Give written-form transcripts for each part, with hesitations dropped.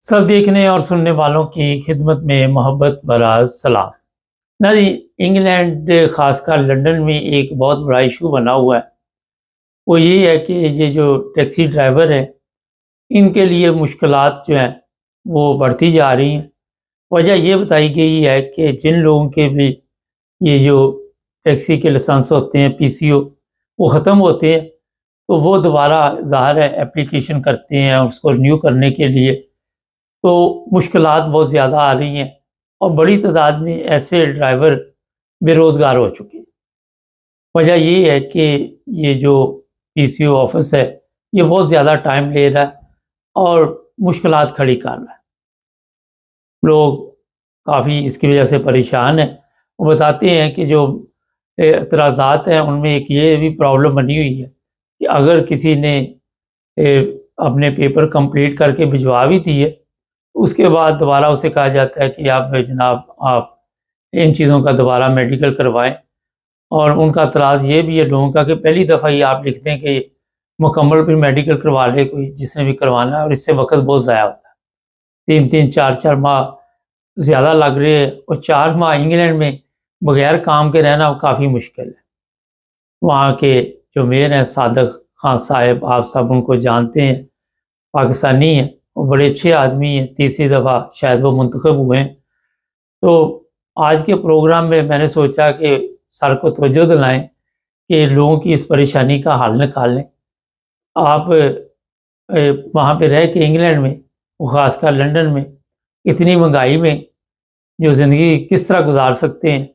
सब देखने और सुनने वालों की खिदमत में मोहब्बत भरा सलाम। ना जी, इंग्लैंड खासकर लंदन में एक बहुत बड़ा इशू बना हुआ है। वो ये है कि ये जो टैक्सी ड्राइवर हैं, इनके लिए मुश्किलात जो हैं वो बढ़ती जा रही हैं। वजह ये बताई गई है कि जिन लोगों के भी ये जो टैक्सी के लाइसेंस होते हैं, पीसीओ, वो ख़त्म होते हैं, तो वो दोबारा ज़ाहिर है एप्लीकेशन करते हैं उसको रिन्यू करने के लिए। तो मुश्किलात बहुत ज़्यादा आ रही हैं और बड़ी तादाद में ऐसे ड्राइवर बेरोज़गार हो चुके हैं। वजह ये है कि ये जो पीसीओ ऑफ़िस है, ये बहुत ज़्यादा टाइम ले रहा है और मुश्किलात खड़ी कर रहा है। लोग काफ़ी इसकी वजह से परेशान हैं। वो बताते हैं कि जो एतराज़ात हैं, उनमें एक ये भी प्रॉब्लम बनी हुई है कि अगर किसी ने अपने पेपर कंप्लीट करके भिजवा भी दिए, उसके बाद दोबारा उसे कहा जाता है कि आप जनाब आप इन चीज़ों का दोबारा मेडिकल करवाएँ। और उनका एतराज़ ये भी है लोगों का कि पहली दफ़ा ही आप लिखते हैं कि मुकम्मल फिर मेडिकल करवा ले कोई जिसने भी करवाना है, और इससे वक़्त बहुत ज़ाया होता है। 3-3 4-4 माह ज़्यादा लग रहे हैं और 4 माह इंग्लैंड में बग़ैर काम के रहना काफ़ी मुश्किल है। वहाँ के जो मेयर हैं सादिक खान साहब, आप सब उनको जानते हैं, पाकिस्तानी हैं, वो बड़े अच्छे आदमी हैं, तीसरी दफ़ा शायद वो मुंतखब हुए हैं। तो आज के प्रोग्राम में मैंने सोचा कि सर को तवज्जो दिलाएँ कि लोगों की इस परेशानी का हल निकालें। आप वहाँ पे रह के इंग्लैंड में, वो ख़ासकर लंदन में, इतनी महँगाई में जो ज़िंदगी किस तरह गुज़ार सकते हैं,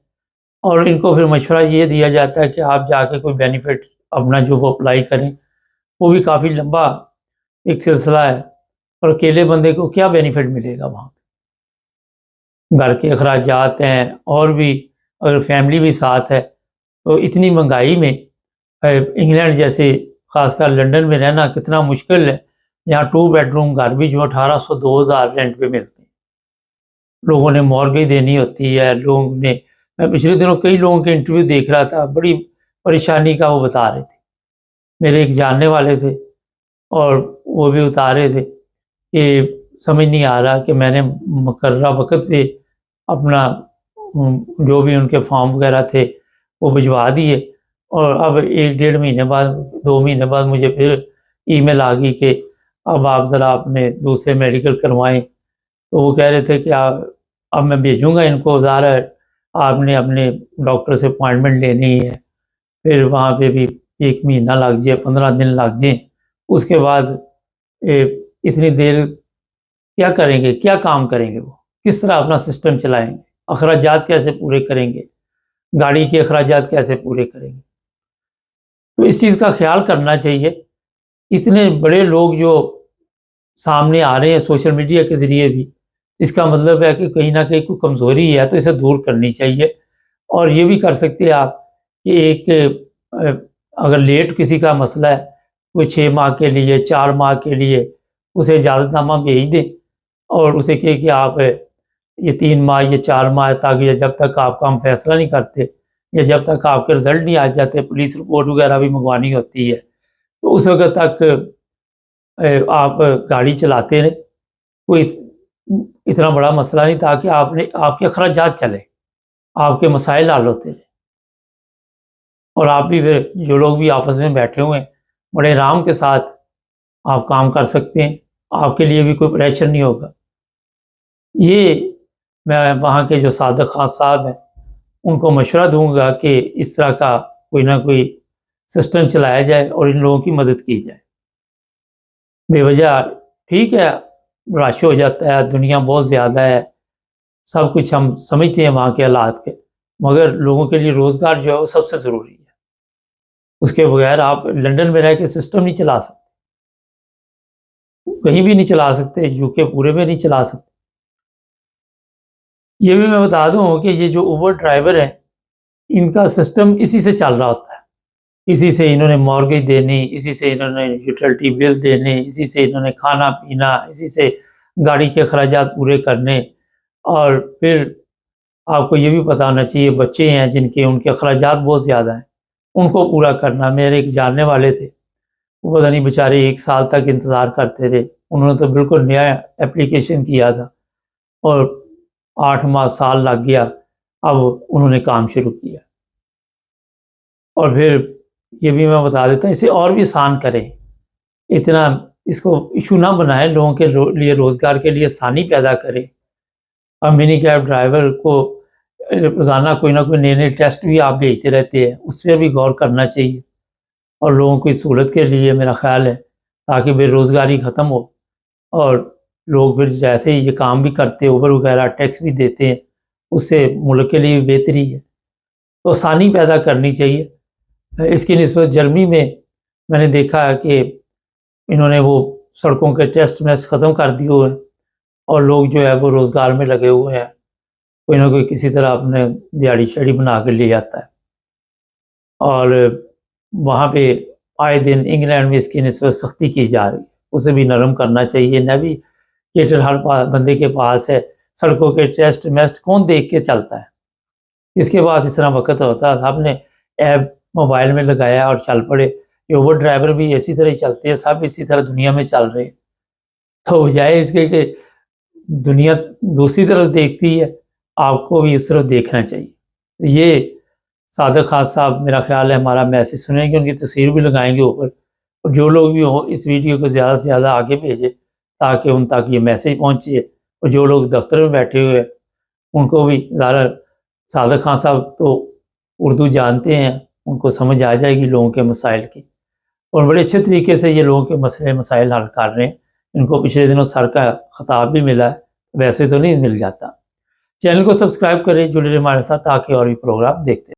और इनको फिर मशवरा ये दिया जाता है कि आप जाके कोई बेनिफिट अपना जो वो अप्लाई करें। वो भी काफ़ी लंबा एक सिलसिला है और अकेले बंदे को क्या बेनिफिट मिलेगा वहाँ पे। घर के अखराजात हैं और भी अगर फैमिली भी साथ है, तो इतनी महँगाई में इंग्लैंड जैसे ख़ासकर लंदन में रहना कितना मुश्किल है। यहाँ 2 बेडरूम घर भी जो 1800-2000 रेंट पे मिलते हैं। लोगों ने मॉर्गेज देनी होती है, लोगों ने, मैं पिछले दिनों कई लोगों के इंटरव्यू देख रहा था, बड़ी परेशानी का वो बता रहे थे। मेरे एक जानने वाले थे और वो भी बता रहे थे कि समझ नहीं आ रहा कि मैंने मुकर्ररा वक़्त पे अपना जो भी उनके फॉर्म वग़ैरह थे वो भिजवा दिए, और अब 1 डेढ़ महीने बाद, 2 महीने बाद मुझे फिर ईमेल आ गई कि अब आप ज़रा अपने दूसरे मेडिकल करवाएँ। तो वो कह रहे थे कि अब मैं भेजूँगा इनको, ज़ाहिर है आपने अपने डॉक्टर से अपॉइंटमेंट लेनी है, फिर वहाँ पे भी 1 महीना लग जाए, 15 दिन लग जाएँ, उसके बाद इतनी देर क्या करेंगे, क्या काम करेंगे वो? किस तरह अपना सिस्टम चलाएँगे? अखराजात कैसे पूरे करेंगे? गाड़ी के अखराजात कैसे पूरे करेंगे? तो इस चीज़ का ख़्याल करना चाहिए। इतने बड़े लोग जो सामने आ रहे हैं सोशल मीडिया के ज़रिए भी, इसका मतलब है कि कहीं न कहीं कोई कमज़ोरी है, तो इसे दूर करनी चाहिए। और ये भी कर सकते हैं आप कि एक अगर लेट किसी का मसला है, कोई 6 माह के लिए, 4 माह के लिए, उसे इजाज़तनामा भेज दें और उसे कहें कि आप ये 3 माह, ये 4 माह, ताकि जब तक आपका हम फैसला नहीं करते या जब तक आपके रिज़ल्ट नहीं आ जाते, पुलिस रिपोर्ट वगैरह भी मंगवानी होती है, तो उस वक़्त तक आप गाड़ी चलाते रहें। कोई इतना बड़ा मसला नहीं, ताकि आपने आपके अखराजात चलें, आपके मसाइल हल होते रहें, और आप भी फिर जो लोग भी ऑफ़िस में बैठे हुए हैं, बड़े आराम के साथ आप काम कर सकते हैं, आपके लिए भी कोई प्रेशर नहीं होगा। ये मैं वहाँ के जो सादिक खान साहब हैं, उनको मशवरा दूँगा कि इस तरह का कोई ना कोई सिस्टम चलाया जाए और इन लोगों की मदद की जाए। बेवजह ठीक है, रश हो जाता है, दुनिया बहुत ज़्यादा है, सब कुछ हम समझते हैं वहाँ के हालात के, मगर लोगों के लिए रोज़गार जो है वो सबसे ज़रूरी है। उसके बगैर आप लंदन में रह के सिस्टम नहीं चला सकते, कहीं भी नहीं चला सकते, यूके पूरे में नहीं चला सकते। ये भी मैं बता दूँ कि ये जो उबर ड्राइवर हैं, इनका सिस्टम इसी से चल रहा होता है। इसी से इन्होंने मॉर्गेज देनी, इसी से इन्होंने यूटिलिटी बिल देने, इसी से इन्होंने खाना-पीना, इसी से गाड़ी के अखराजात पूरे करने, और फिर आपको ये भी पता होना चाहिए बच्चे हैं जिनके, उनके अखराजात बहुत ज़्यादा हैं, उनको पूरा करना। मेरे एक जानने वाले थे, वो पता नहीं बेचारे 1 साल तक इंतज़ार करते रहे, उन्होंने तो बिल्कुल नया एप्लीकेशन किया था और 8 माह साल लग गया, अब उन्होंने काम शुरू किया। और फिर ये भी मैं बता देता हूँ, इसे और भी आसान करें, इतना इसको इशू ना बनाएं, लोगों के लिए रोज़गार के लिए आसानी पैदा करें। अब मिनी कैब ड्राइवर को रोज़ाना कोई ना कोई नए-नए टेस्ट भी आप भेजते रहते हैं, उस पर भी गौर करना चाहिए और लोगों की सहूलत के लिए मेरा ख़्याल है, ताकि बेरोज़गारी ख़त्म हो और लोग फिर जैसे ही ये काम भी करते हैं, ऊबर वगैरह टैक्स भी देते हैं, उससे मुल्क के लिए भी बेहतरी है। तो आसानी पैदा करनी चाहिए। इसकी निस्बत जर्मनी में मैंने देखा है कि इन्होंने वो सड़कों के टेस्ट मैच ख़त्म कर दिए हुए हैं और लोग जो है वो रोज़गार में लगे हुए हैं। कोई ना कोई किसी तरह अपने दिहाड़ी-शैड़ी बना के ले जाता है और वहाँ पे आए दिन इंग्लैंड में इसकी निस्बत सख्ती की जा रही है। उसे भी नरम करना चाहिए। नेविगेटर हर बंदे के पास है, सड़कों के टेस्ट मैच कौन देख के चलता है? किसके पास इतना वक़्त होता है? सबने ऐप मोबाइल में लगाया और चल पड़े। ये ऊबर ड्राइवर भी इसी तरह ही चलते हैं, सब इसी तरह दुनिया में चल रहे हैं। तो बजाय इसके कि दुनिया दूसरी तरफ देखती है, आपको भी उस तरफ देखना चाहिए। ये सादिक खान साहब मेरा ख़्याल है हमारा मैसेज सुनेंगे, उनकी तस्वीर भी लगाएँगे ऊपर और जो लोग भी हों इस वीडियो को ज़्यादा से ज़्यादा आगे भेजें ताकि उन तक ये मैसेज पहुँचे और जो लोग दफ्तर में बैठे हुए हैं उनको भी ज़्यादा सादिक खान साहब तो उर्दू जानते हैं, उनको समझ आ जाएगी लोगों के मसाइल की और बड़े अच्छे तरीके से ये लोगों के मसले मसाइल हल कर रहे हैं। इनको पिछले दिनों सर का खिताब भी मिला है, वैसे तो नहीं मिल जाता। चैनल को सब्सक्राइब करें, जुड़े रहिए हमारे साथ ताकि और भी प्रोग्राम देखते रहें।